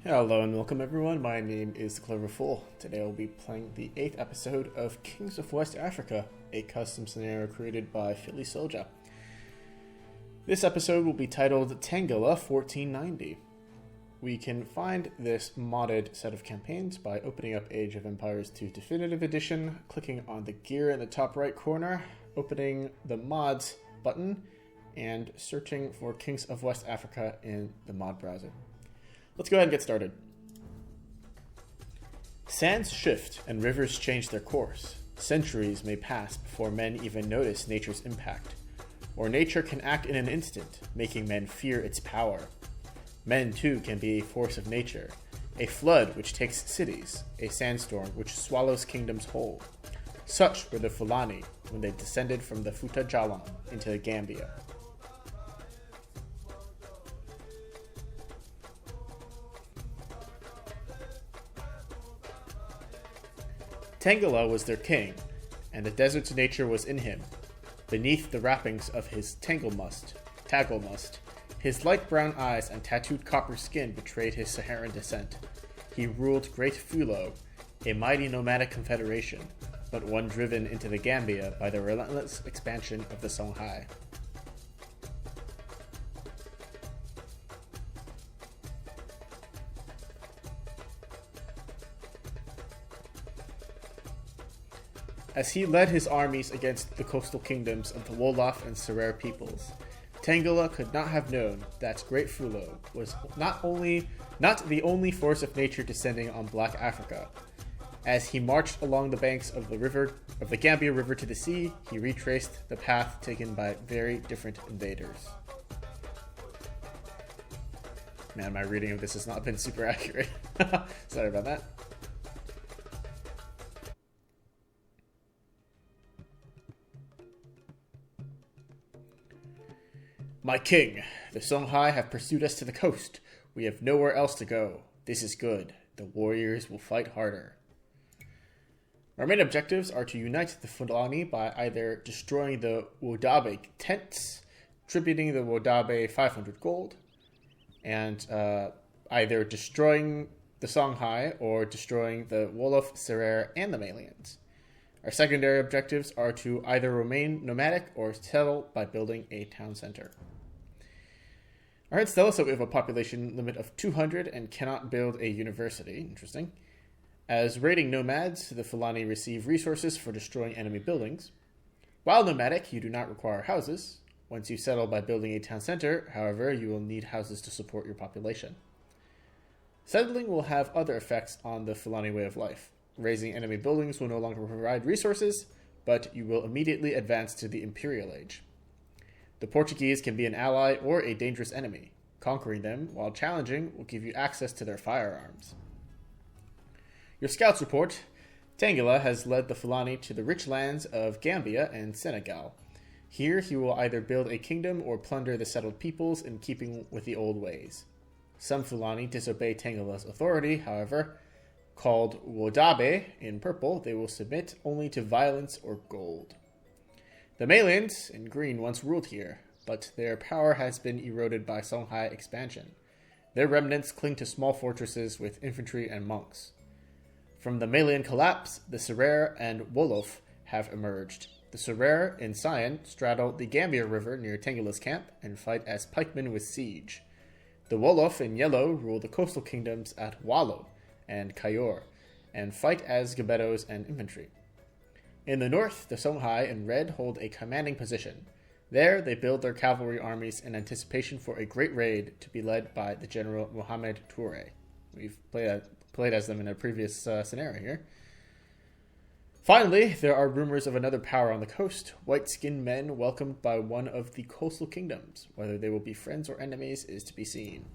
Hello and welcome everyone, my name is The Clever Fool. Today I'll be playing the 8th episode of Kings of West Africa, a custom scenario created by Philly Soldier. This episode will be titled Tengella 1490. We can find this modded set of campaigns by opening up Age of Empires 2 Definitive Edition, clicking on the gear in the top right corner, opening the mods button, and searching for Kings of West Africa in the mod browser. Let's go ahead and get started. Sands shift and rivers change their course. Centuries may pass before men even notice nature's impact. Or nature can act in an instant, making men fear its power. Men too can be a force of nature, a flood which takes cities, a sandstorm which swallows kingdoms whole. Such were the Fulani when they descended from the Futa Jalan into the Gambia. Tengella was their king, and the desert's nature was in him. Beneath the wrappings of his taggle-must, his light brown eyes and tattooed copper skin betrayed his Saharan descent. He ruled Great Fulo, a mighty nomadic confederation, but one driven into the Gambia by the relentless expansion of the Songhai. As he led his armies against the coastal kingdoms of the Wolof and Serer peoples, Tengella could not have known that Great Fulo was not the only force of nature descending on Black Africa. As he marched along the banks of the Gambia River to the sea, he retraced the path taken by very different invaders. Man, my reading of this has not been super accurate. Sorry about that. My king, the Songhai have pursued us to the coast. We have nowhere else to go. This is good. The warriors will fight harder. Our main objectives are to unite the Fulani by either destroying the Wodabe tents, tributing the Wodabe 500 gold, and either destroying the Songhai or destroying the Wolof, Serer, and the Malians. Our secondary objectives are to either remain nomadic or settle by building a town center. Alright, Stella, so we have a population limit of 200 and cannot build a university. Interesting. As raiding nomads, the Fulani receive resources for destroying enemy buildings. While nomadic, you do not require houses. Once you settle by building a town center, however, you will need houses to support your population. Settling will have other effects on the Fulani way of life. Raising enemy buildings will no longer provide resources, but you will immediately advance to the Imperial Age. The Portuguese can be an ally or a dangerous enemy. Conquering them, while challenging, will give you access to their firearms. Your scouts report, Tengella has led the Fulani to the rich lands of Gambia and Senegal. Here he will either build a kingdom or plunder the settled peoples in keeping with the old ways. Some Fulani disobey Tengella's authority, however. Called Wodabe in purple, they will submit only to violence or gold. The Malians in green once ruled here, but their power has been eroded by Songhai expansion. Their remnants cling to small fortresses with infantry and monks. From the Malian collapse, the Serer and Wolof have emerged. The Serer in cyan straddle the Gambia River near Tengella's camp and fight as pikemen with siege. The Wolof in yellow rule the coastal kingdoms at Wallo and Kayor, and fight as Gebettos and infantry. In the north, the Songhai in red hold a commanding position. There, they build their cavalry armies in anticipation for a great raid to be led by the general Mohamed Toure. We've played as them in a previous scenario here. Finally, there are rumors of another power on the coast, white-skinned men welcomed by one of the coastal kingdoms. Whether they will be friends or enemies is to be seen.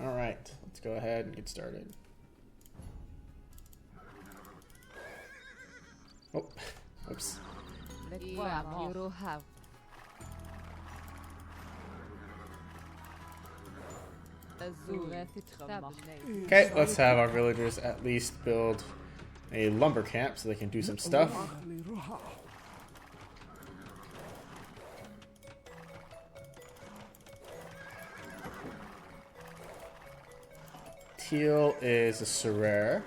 Alright, let's go ahead and get started. Oh, oops. Okay, let's have our villagers at least build a lumber camp so they can do some stuff. teal is a Sorare.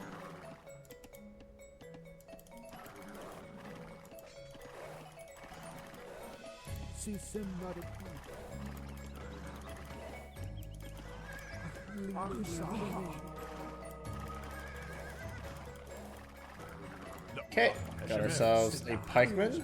Okay, got ourselves a pikeman.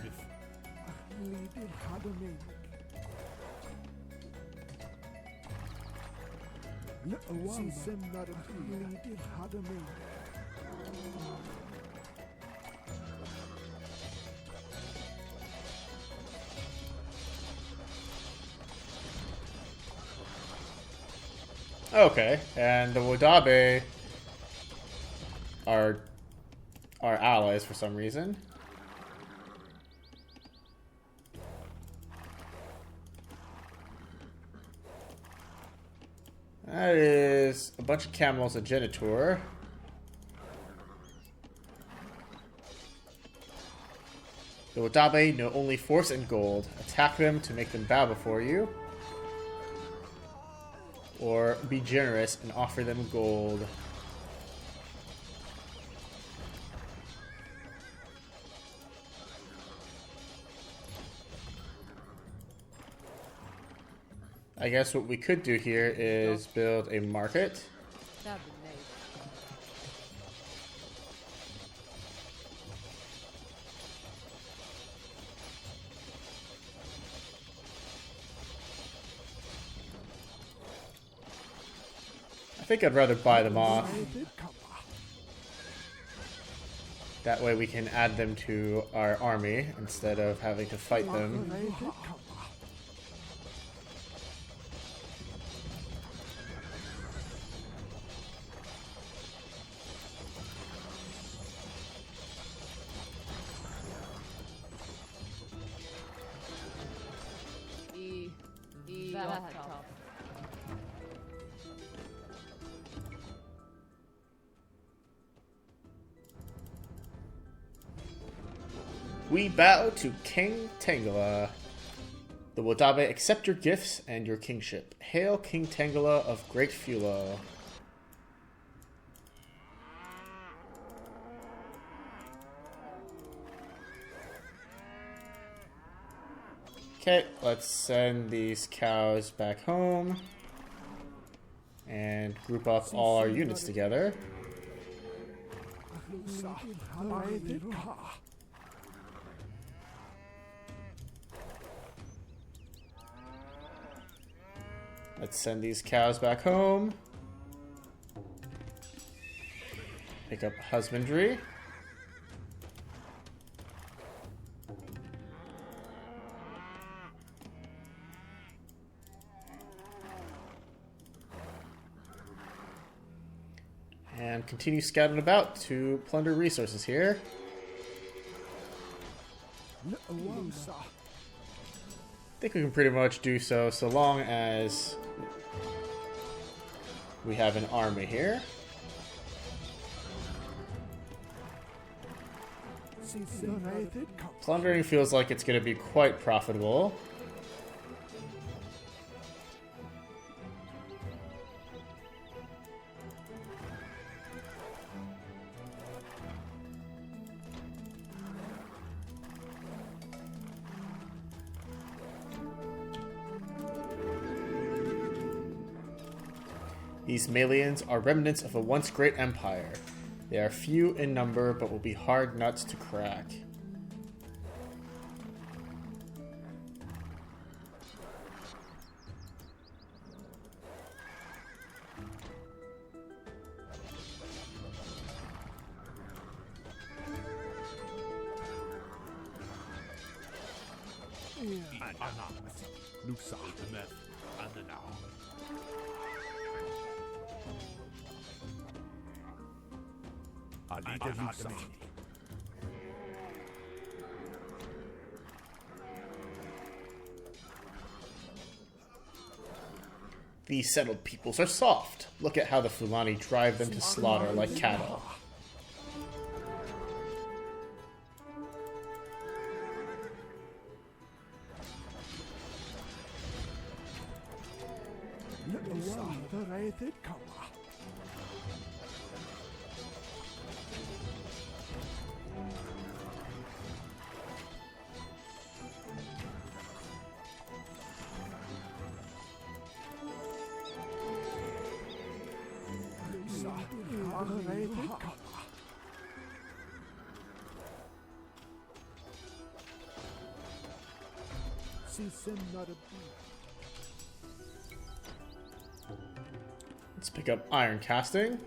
Okay, and the Wadabe are our allies for some reason. That is a bunch of camels, a Genitor. The Wadabe know only force and gold. Attack them to make them bow before you. Or be generous and offer them gold. I guess what we could do here is build a market. I think I'd rather buy them off. That way we can add them to our army instead of having to fight them. We bow to King Tengella. The Wadabe accept your gifts and your kingship. Hail King Tengella of Great Fulo. Okay, let's send these cows back home and group up all our units together. Let's send these cows back home. Pick up husbandry. And continue scouting about to plunder resources here. I think we can pretty much do so long as we have an army here. Plundering feels like it's going to be quite profitable. These Malians are remnants of a once great empire. They are few in number, but will be hard nuts to crack. These settled peoples are soft. Look at how the Fulani drive them to slaughter like cattle. Let's pick up iron casting.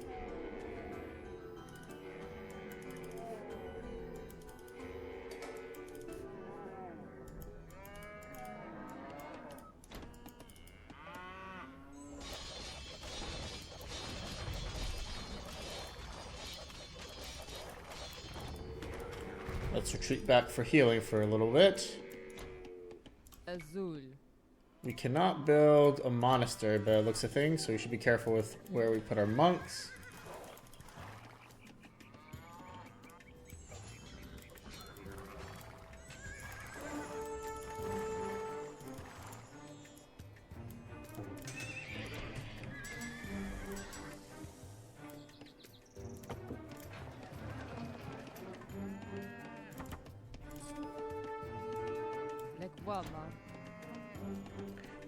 Let's retreat back for healing for a little bit. Azul. We cannot build a monastery by the looks of things, so we should be careful with where we put our monks.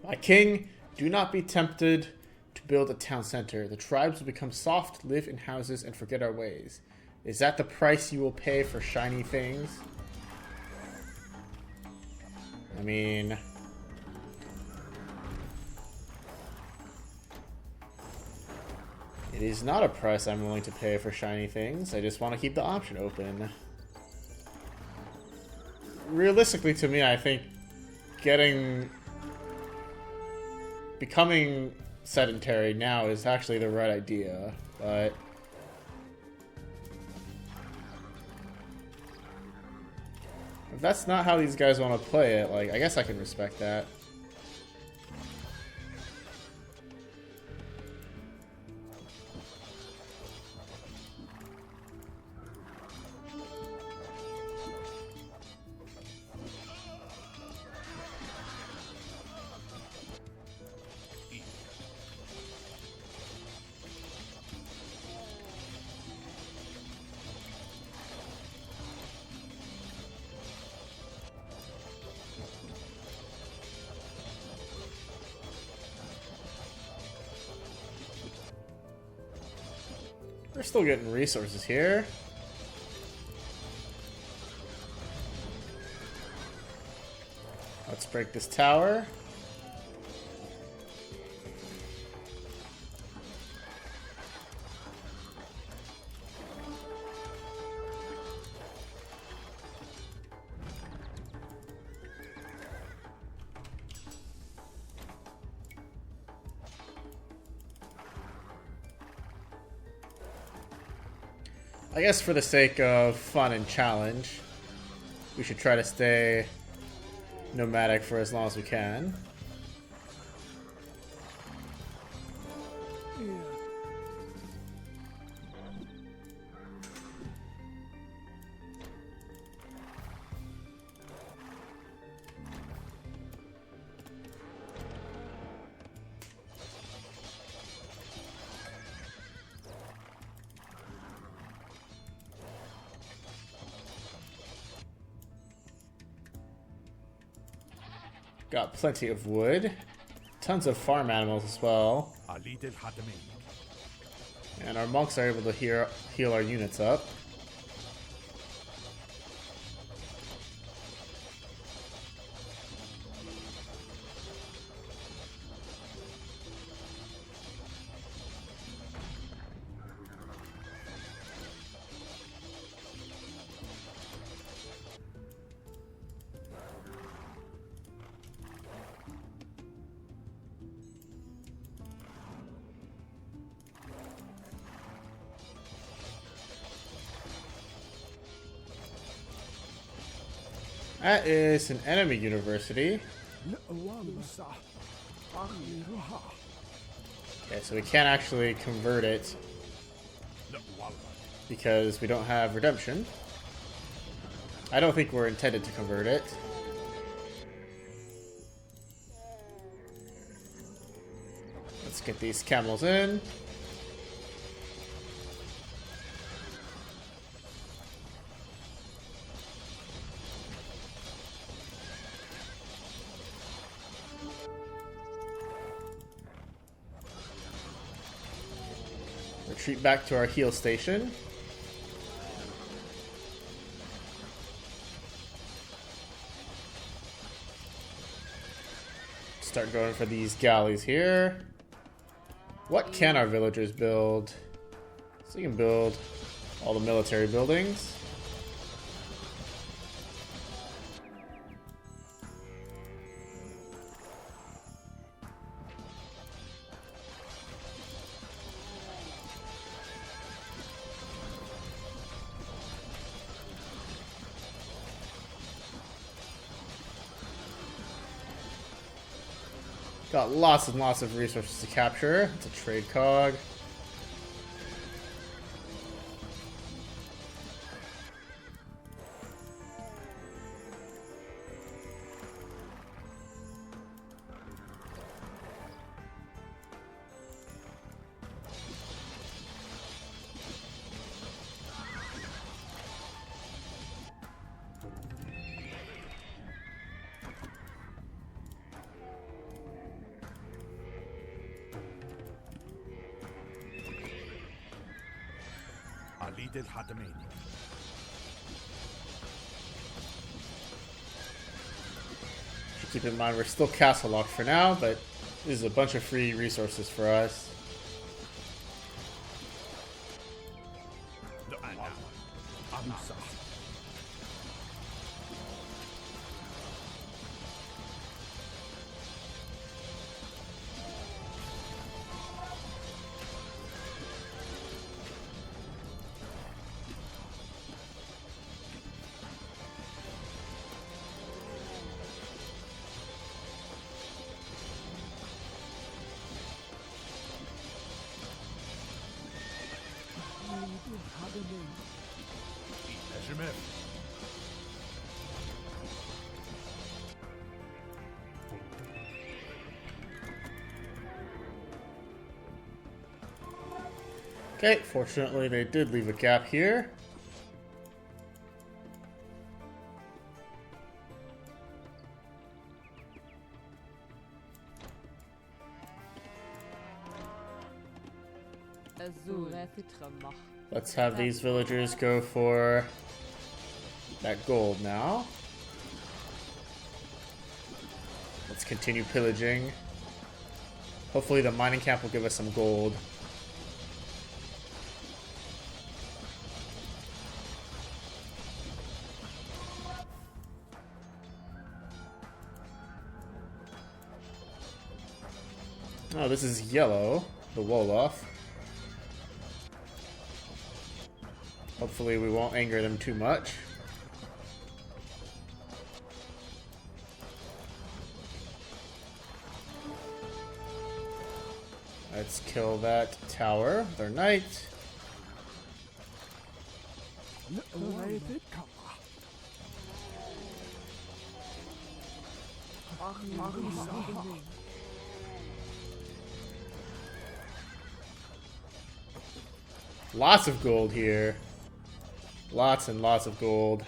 My king, do not be tempted to build a town center. The tribes will become soft, live in houses, and forget our ways. Is that the price you will pay for shiny things? I mean... it is not a price I'm willing to pay for shiny things. I just want to keep the option open. Realistically, to me, I think becoming sedentary now is actually the right idea, but if that's not how these guys want to play it, like, I guess I can respect that. We're still getting resources here. Let's break this tower. I guess for the sake of fun and challenge, we should try to stay nomadic for as long as we can. Got plenty of wood. Tons of farm animals as well. And our monks are able to heal our units up. That is an enemy university. Okay, so we can't actually convert it because we don't have redemption. I don't think we're intended to convert it. Let's get these camels in. retreat back to our heal station. Start going for these galleys here. What can our villagers build? So you can build all the military buildings. Got lots and lots of resources to capture. It's a trade cog. Keep in mind we're still castle locked for now, but this is a bunch of free resources for us. Okay, fortunately they did leave a gap here. Let's have these villagers go for that gold now. Let's continue pillaging. Hopefully the mining camp will give us some gold. Oh, this is yellow, the Wolof. Hopefully we won't anger them too much. Let's kill that tower with our knight. Lots of gold here. Lots and lots of gold.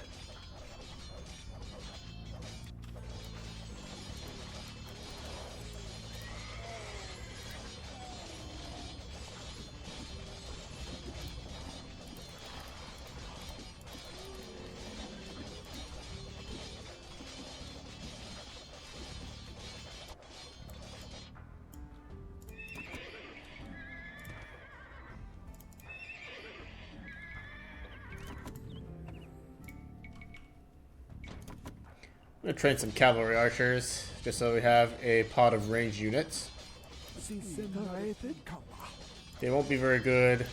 I'm gonna train some cavalry archers, just so we have a pot of ranged units. They won't be very good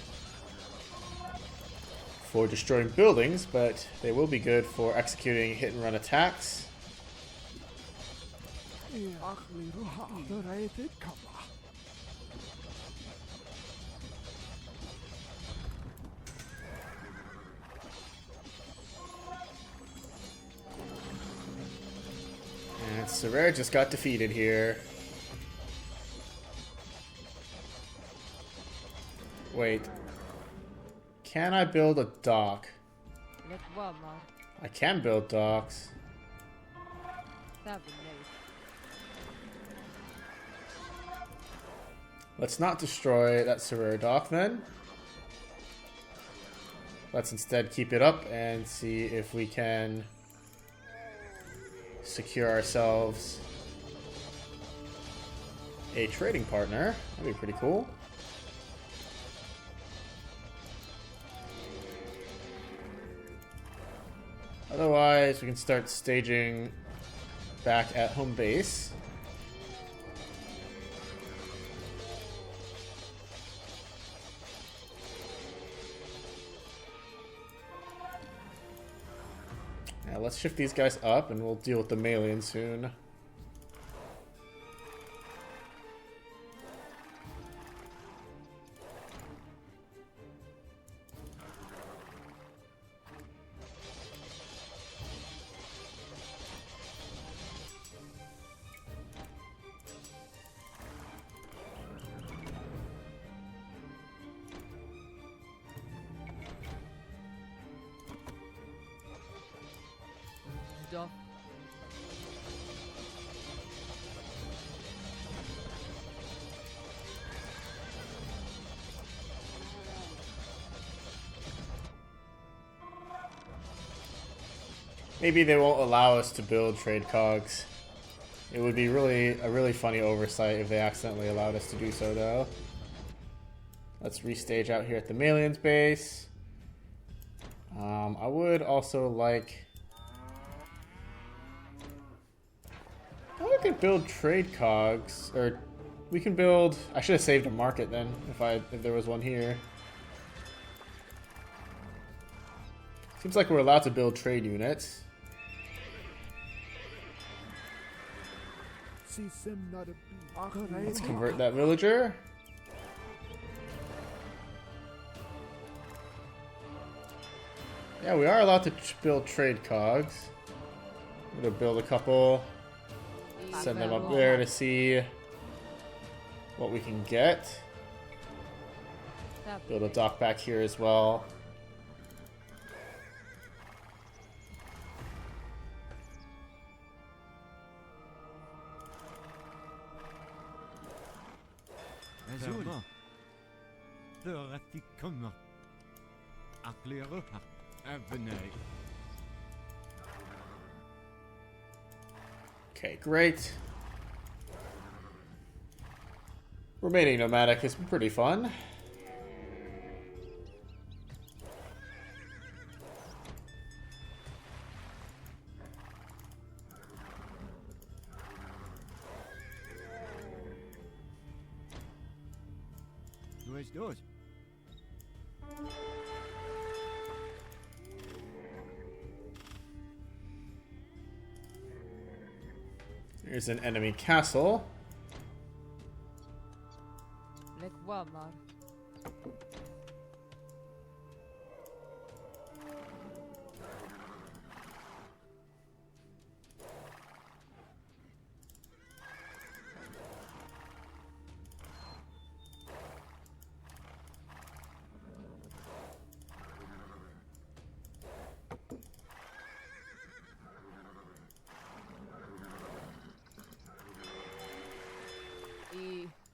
for destroying buildings, but they will be good for executing hit and run attacks. And Serere just got defeated here. Wait. Can I build a dock? I can build docks. Let's not destroy that Serere dock then. Let's instead keep it up and see if we can secure ourselves a trading partner. That'd be pretty cool. Otherwise, we can start staging back at home base. Now let's shift these guys up and we'll deal with the Malians soon. Maybe they won't allow us to build trade cogs. It would be a really funny oversight if they accidentally allowed us to do so, though. Let's restage out here at the Malians base. I would also like... Oh, we could build trade cogs, or we can build... I should have saved a market then, if there was one here. Seems like we're allowed to build trade units. Let's convert that villager. Yeah, we are allowed to build trade cogs. I'm gonna build a couple. Send them up there to see what we can get. Build a dock back here as well. Okay, great. Remaining nomadic is pretty fun. Here's an enemy castle.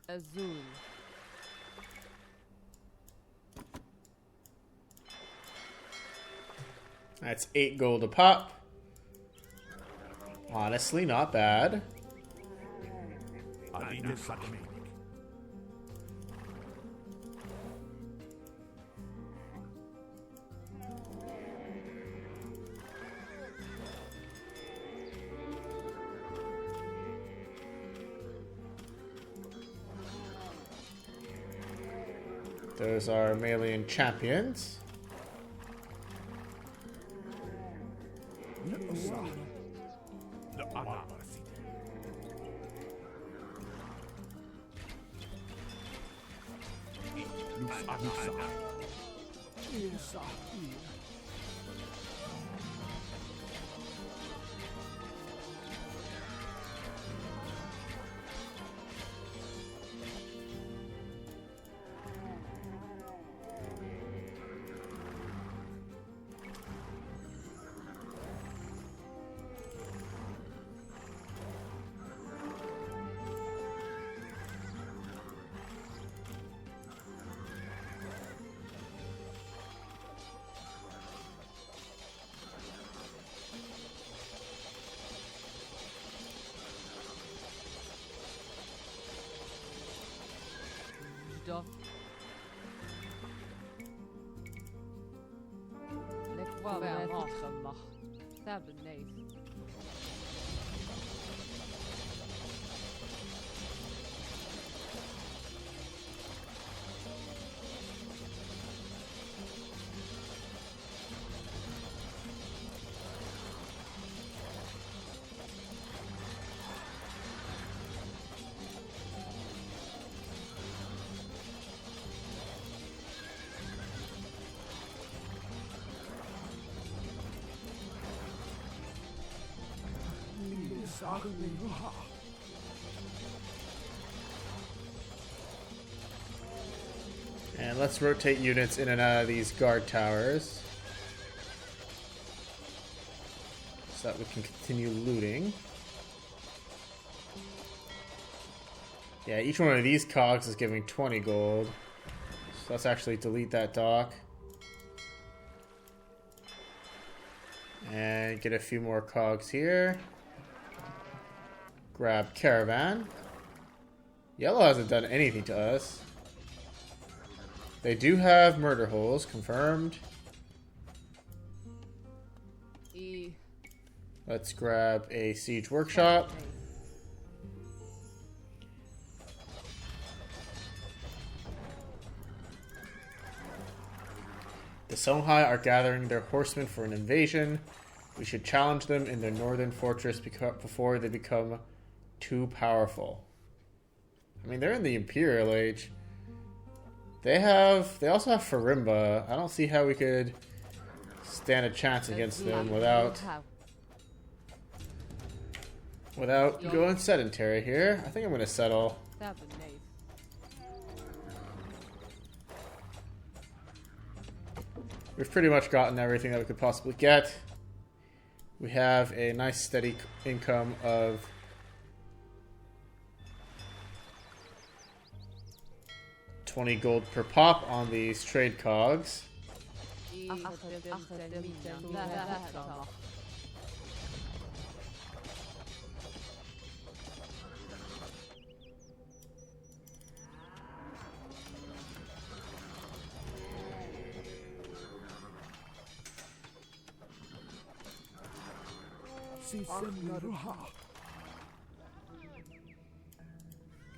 Azul. That's 8 gold a pop. Honestly, not bad. Those are Malian champions. And let's rotate units in and out of these guard towers so that we can continue looting. Yeah, each one of these cogs is giving 20 gold. So let's actually delete that dock. And get a few more cogs here. Grab caravan. Yellow hasn't done anything to us. They do have murder holes, confirmed. Let's grab a siege workshop. The Songhai are gathering their horsemen for an invasion. We should challenge them in their northern fortress before they become too powerful. I mean, they're in the Imperial Age. They also have Farimba. I don't see how we could stand a chance against them without going sedentary here. I think I'm going to settle. We've pretty much gotten everything that we could possibly get. We have a nice steady income of 20 gold per pop on these trade cogs.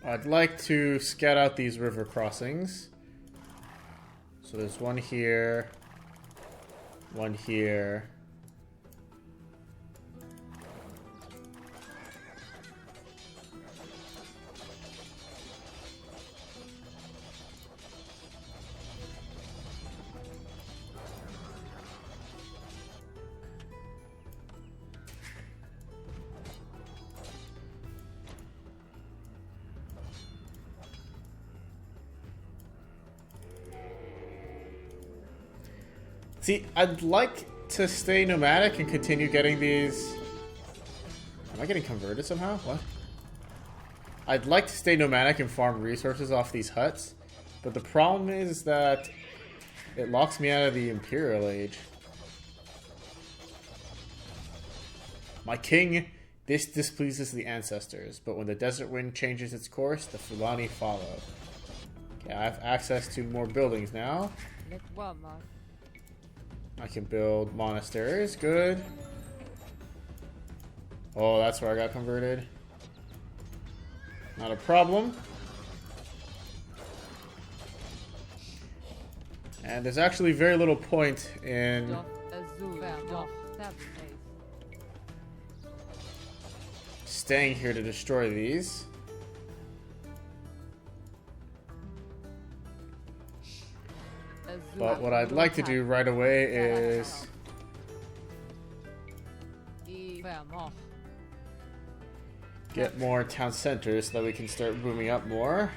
I'd like to scout out these river crossings. So there's one here, one here. See, I'd like to stay nomadic and continue getting these... Am I getting converted somehow? What? I'd like to stay nomadic and farm resources off these huts, but the problem is that it locks me out of the Imperial Age. My king, this displeases the ancestors, but when the desert wind changes its course, the Fulani follow. Okay, I have access to more buildings now. I can build monasteries. Good. Oh, that's where I got converted. Not a problem. And there's actually very little point in staying here to destroy these. But what I'd like to do right away is get more town centers so that we can start booming up more.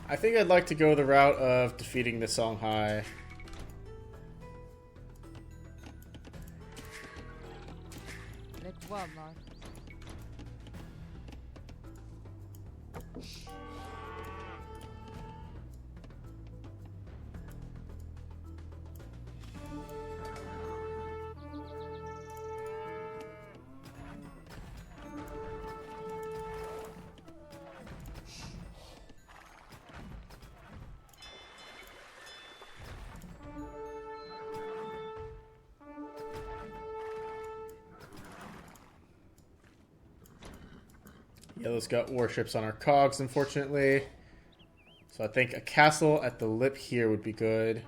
I think I'd like to go the route of defeating the Songhai. Yellow's got warships on our cogs, unfortunately. So I think a castle at the lip here would be good.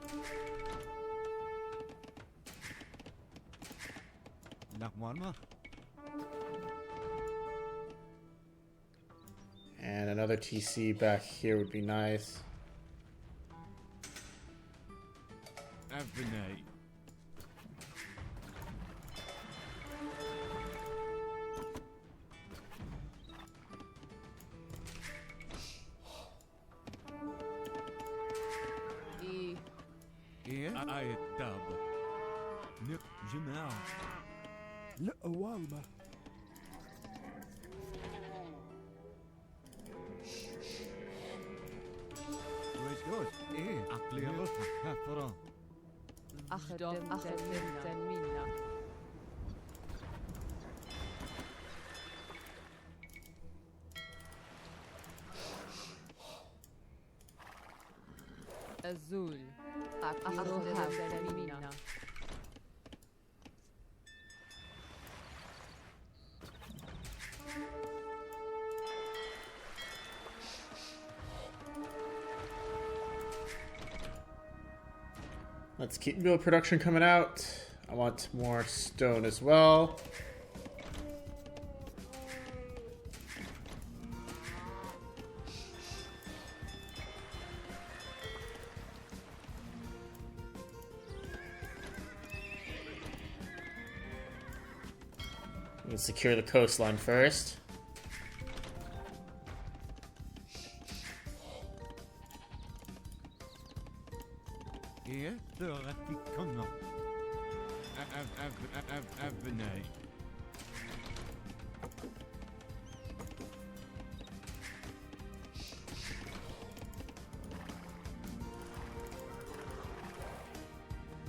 And another TC back here would be nice. Azul. Mina. Let's keep build production coming out. I want more stone as well. Let's secure the coastline first.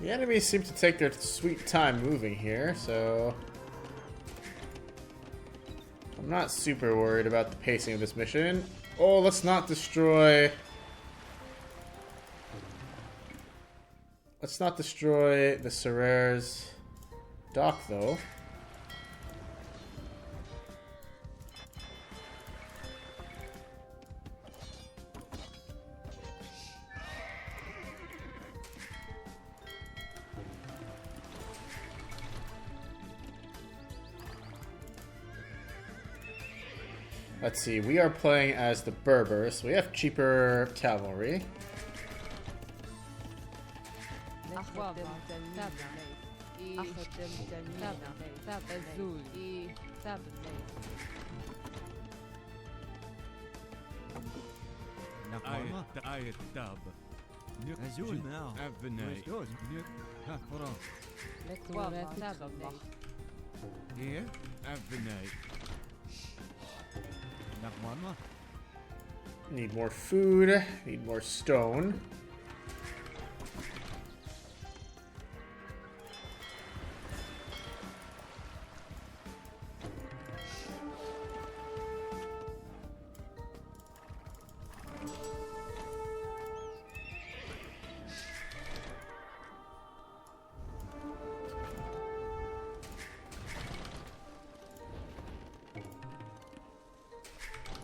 The enemies seem to take their sweet time moving here, so I'm not super worried about the pacing of this mission. Oh, let's not destroy... Let's not destroy the Serrer's dock, though. Let's see, we are playing as the Berbers, so we have cheaper cavalry. Need more food, need more stone.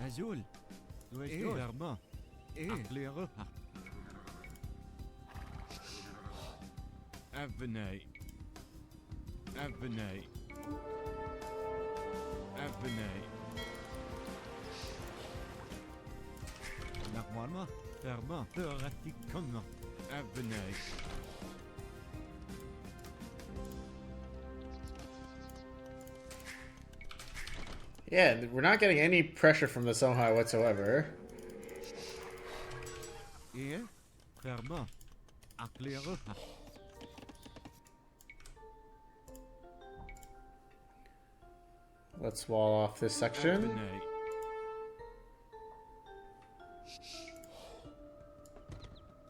Azul. Verma. Aklere. Avenay. Avenay. Avenay. Nakwana. Verma. Ratikona. Avenay. Yeah, we're not getting any pressure from the Songhai whatsoever. Ferma. Erkläre. Let's wall off this section. Abbenei.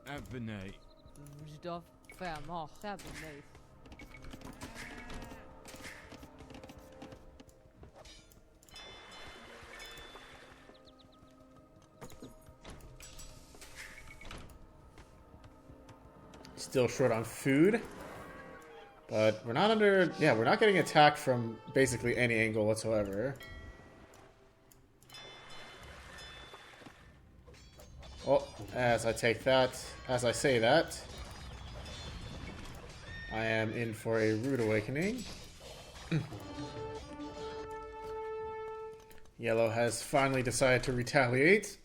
Abbenei. Stoff vermacht hebben nee. Still short on food. But we're not under... Yeah, we're not getting attacked from basically any angle whatsoever. Oh, as I say that, I am in for a rude awakening. Yellow has finally decided to retaliate.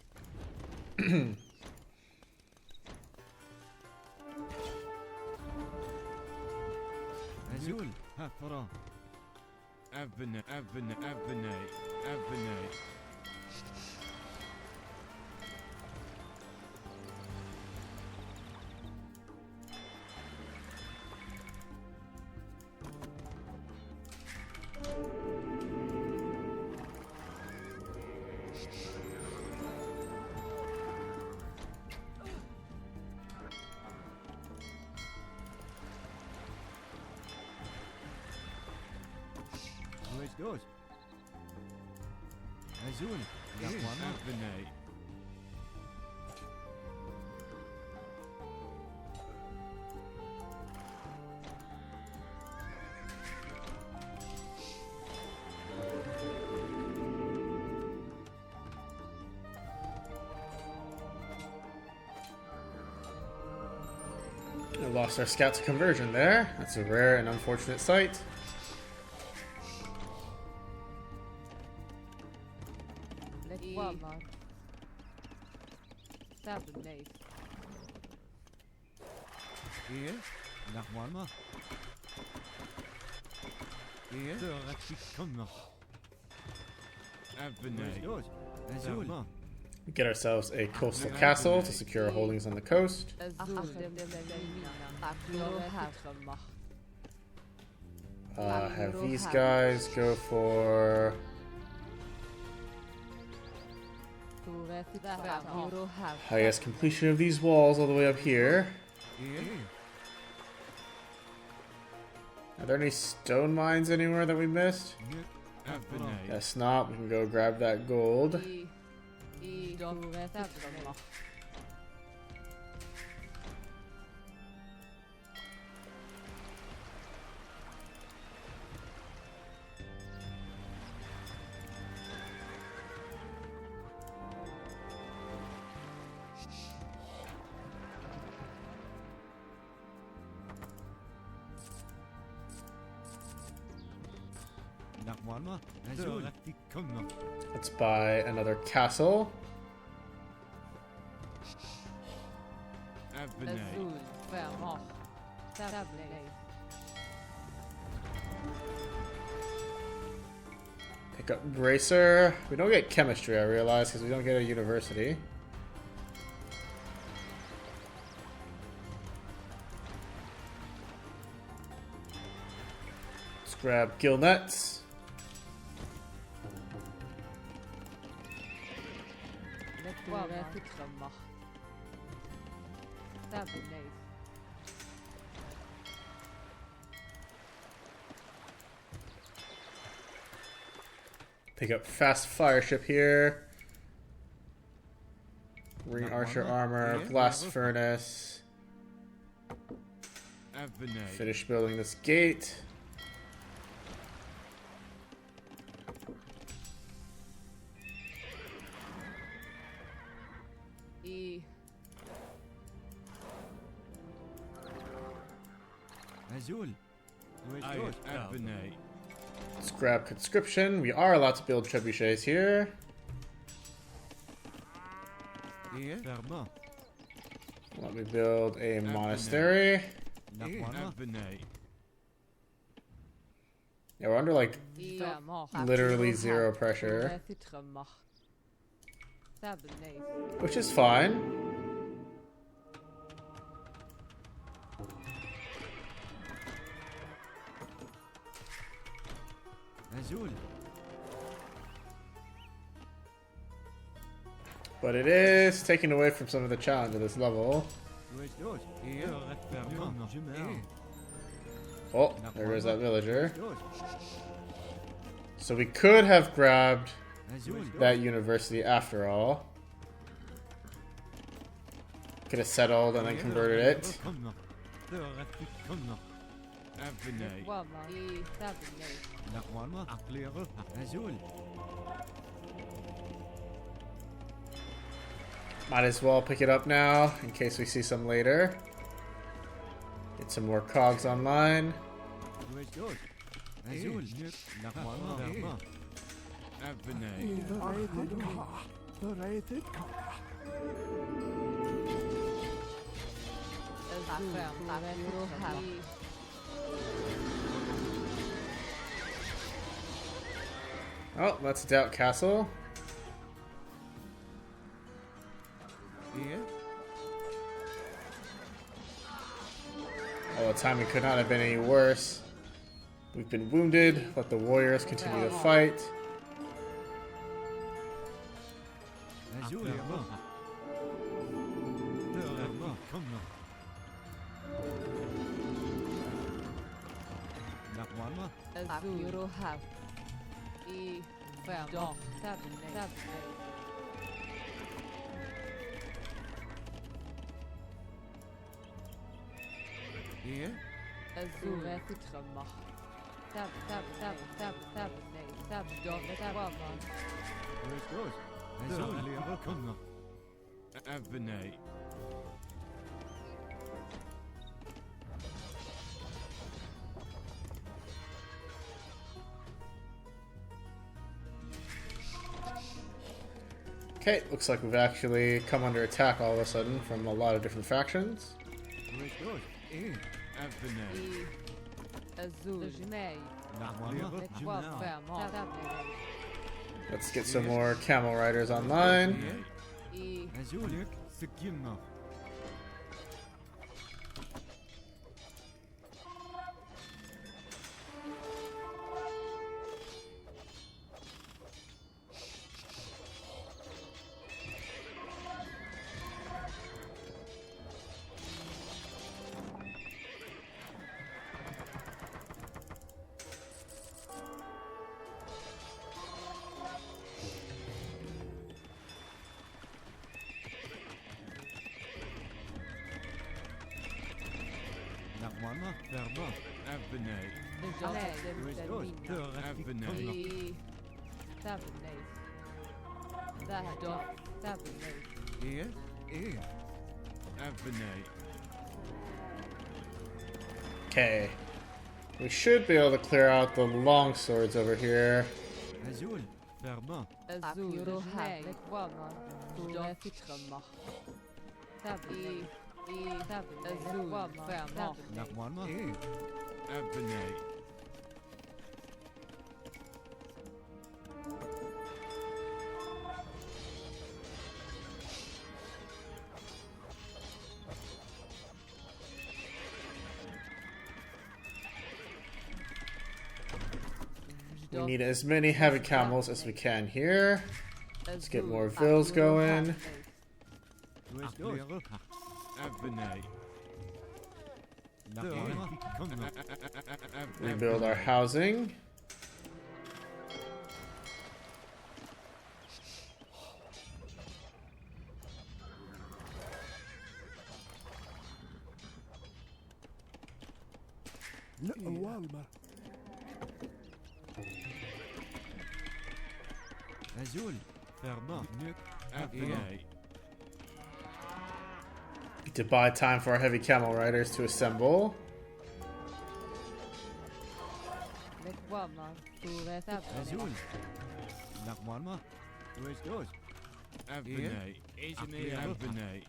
Azul. Hafra. Abbenei. Abbenei. Abbenei. Abbenei. Dos. Azul. Abbenei. We lost our scout to conversion there. That's a rare and unfortunate sight. Normalement. We get ourselves a coastal castle to secure our holdings on the coast. Have these guys go for... highest completion of these walls all the way up here. Are there any stone mines anywhere that we missed? Guess not. We can go grab that gold. Let's buy another castle. Pick up Bracer. We don't get chemistry, I realize, because we don't get a university. Let's grab gill nets. Pick up fast fire ship here. Ring archer armor, blast furnace. Finish building this gate. Let's grab conscription. We are allowed to build trebuchets here. Let me build a monastery. Yeah, we're under like literally zero pressure, which is fine. Azul. But it is taking away from some of the challenge of this level. Where's yours? Here. Oh, there goes that villager. Yours. So we could have grabbed Azul. that university after all. Could have settled and then converted it. Avenay. Wama. Sabanay. Nakwarma. Aklere. Azul. Might as well pick it up now in case we see some later. Get some more cogs online. Where's yours? Azul. Nakwarma. Avenay. Oh, that's Doubt Castle. Here. Oh, the timing could not have been any worse. We've been wounded. Let the warriors continue to fight. Azul. Nakwarma. Azul. Have. E. Dog. Sabanay. Here. Azul. Fitramach. Sabanay. Dog. Wama. Where's yours? Azul. Avenay. Okay, looks like we've actually come under attack all of a sudden from a lot of different factions. Where's yours? Here. Avenay. Azul. Jinay. Nakwarma. Sabanay. Let's get some more camel riders online. E. Azul. Sekimna. Nakwarma. Verba. Avenay. Where's yours? Avenay. E. Sabanay. Dog. Sabanay. Here. Here. Avenay. Okay. We should be able to clear out the long swords over here. Azul. Verba. Azul. Have. Wama. Dog. Fitramach. Sabanay. Azul. Wama. Nakwarma. Here. Avenay. We need as many heavy camels as we can here. Let's get more vills going. Where's yours? Avenay. Nakwarma. Rebuild our housing. Azul. Verba. Avenay. To buy time for our heavy camel riders to assemble. Azul. Nakwarma. Where's yours? Avenay. Avenay.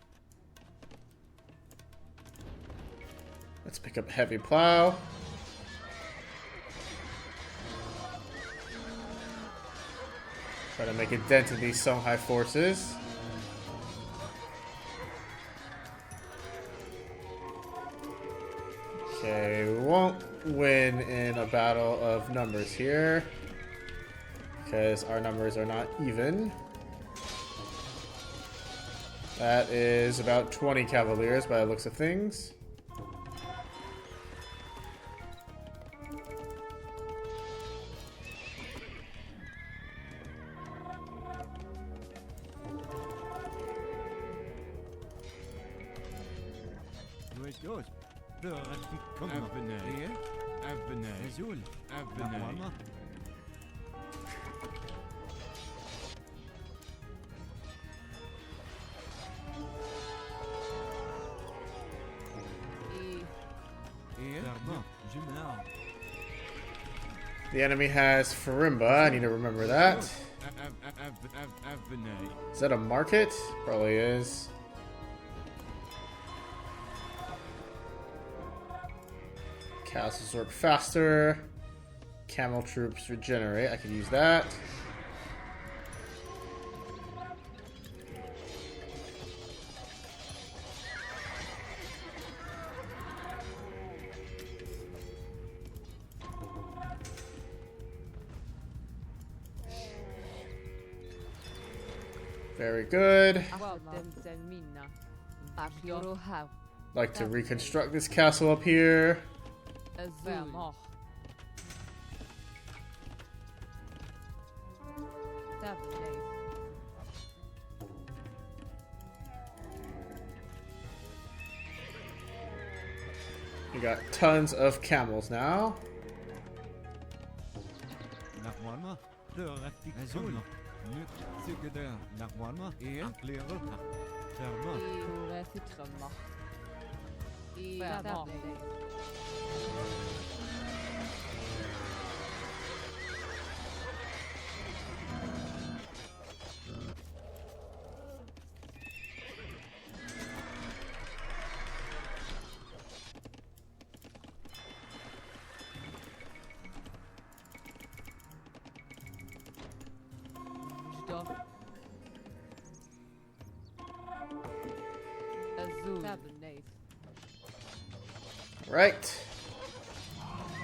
Let's pick up heavy plow. Try to make a dent in these Songhai forces. Okay, we won't win in a battle of numbers here. because our numbers are not even. That is about 20 cavaliers by the looks of things. Hoe is het goes? Kom maar beneden. Even beneden. Zoel. Even beneden. The enemy has Farimba. I need to remember that. Is that a market? Probably is. Castles work faster. Camel troops regenerate. I could use that. Very good. Like to reconstruct this castle up here. We got tons of camels now. Right.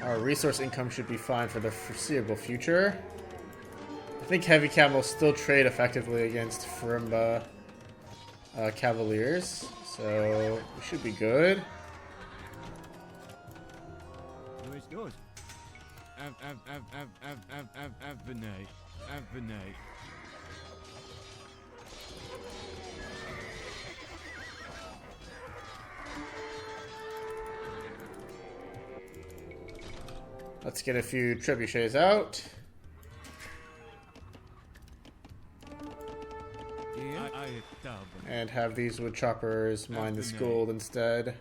Our resource income should be fine for the foreseeable future. I think heavy camels still trade effectively against Farimba cavaliers, so we should be good. Let's get a few trebuchets out. And have these wood choppers mine this gold instead.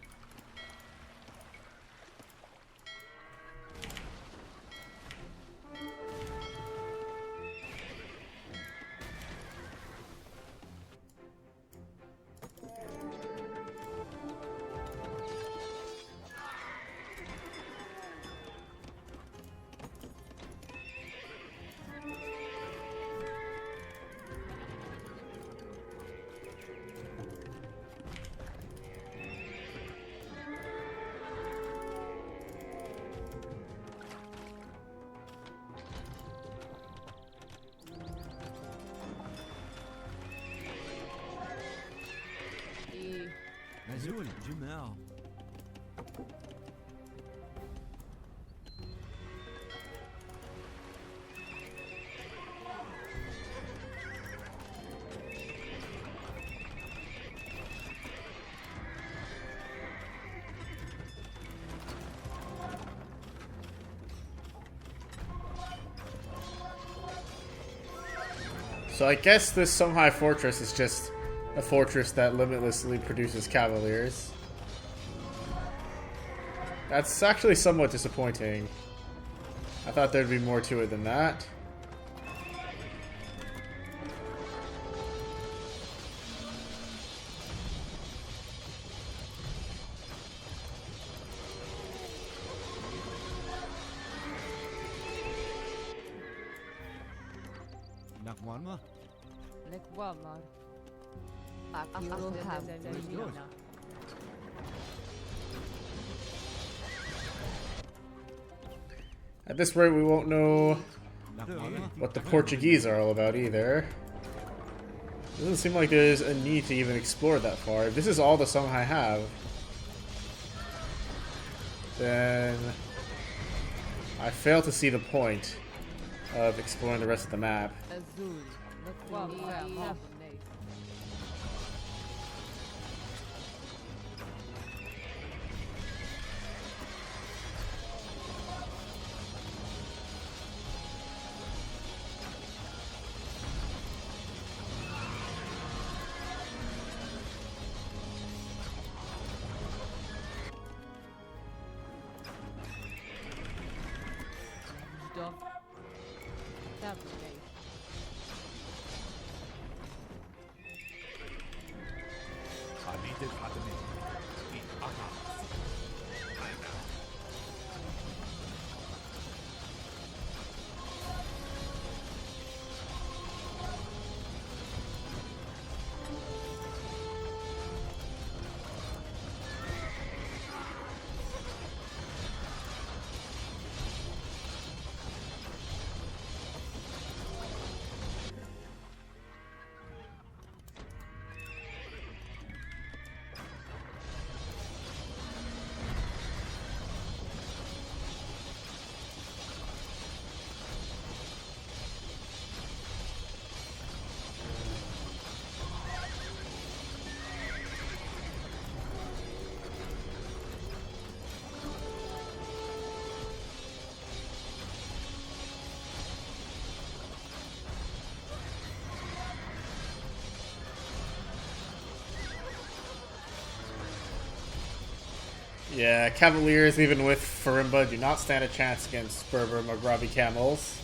So I guess this Songhai fortress is just a fortress that limitlessly produces cavaliers. That's actually somewhat disappointing. I thought there'd be more to it than that. At this rate, we won't know what the Portuguese are all about either. Doesn't seem like there's a need to even explore that far. If this is all the Songhai have, then I fail to see the point of exploring the rest of the map. Azul. Wolof. Yeah, Cavaliers, even with Farimba, do not stand a chance against Berber Maghrabi camels.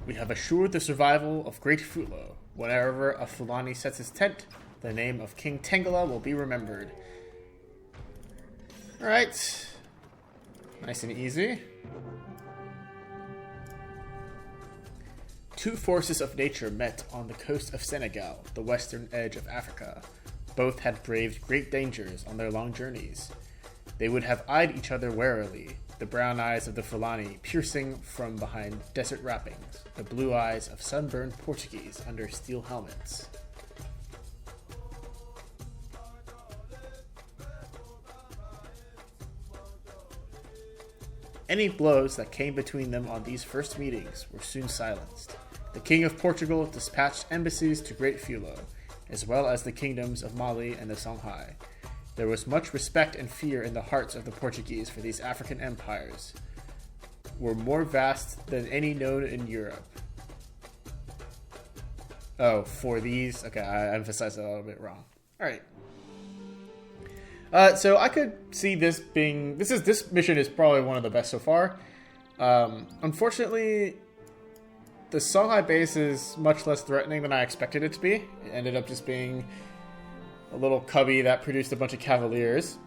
We have assured the survival of Great Fulo. Whenever a Fulani sets his tent, the name of King Tengella will be remembered. Alright. Nice and easy. Two forces of nature met on the coast of Senegal, the western edge of Africa. Both had braved great dangers on their long journeys. They would have eyed each other warily, the brown eyes of the Fulani piercing from behind desert wrappings, the blue eyes of sunburned Portuguese under steel helmets. Any blows that came between them on these first meetings were soon silenced. The King of Portugal dispatched embassies to Great Fulo, as well as the kingdoms of Mali and the Songhai. There was much respect and fear in the hearts of the Portuguese for these African empires, were more vast than any known in Europe. Oh, for these? Okay, I emphasized that a little bit wrong. Alright. So I could see this being... This mission is probably one of the best so far. Unfortunately, the Songhai base is much less threatening than I expected it to be. It ended up just being a little cubby that produced a bunch of cavaliers.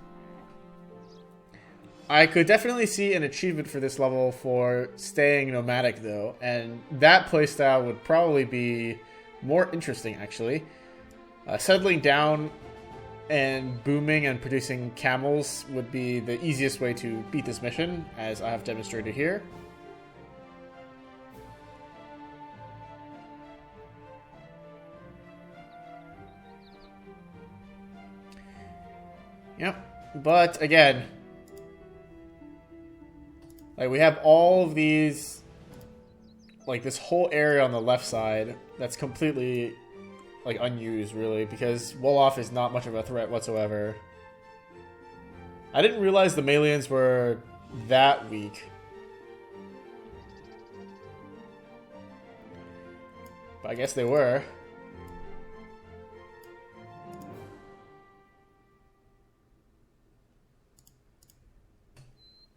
I could definitely see an achievement for this level for staying nomadic, though, and that playstyle would probably be more interesting, actually. Settling down and booming and producing camels would be the easiest way to beat this mission, as I have demonstrated here. Yep, but again, like, we have all of these, like, this whole area on the left side that's completely, like, unused, really, because Wolof is not much of a threat whatsoever. I didn't realize the Malians were that weak. But I guess they were.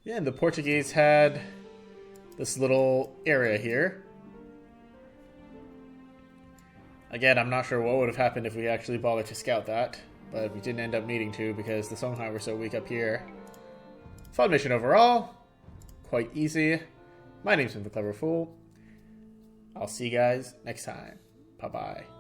Yeah, and the Portuguese had this little area here. Again, I'm not sure what would have happened if we actually bothered to scout that, but we didn't end up needing to because the Songhai were so weak up here. Fun mission overall. Quite easy. My name's been The Clever Fool. I'll see you guys next time. Bye-bye.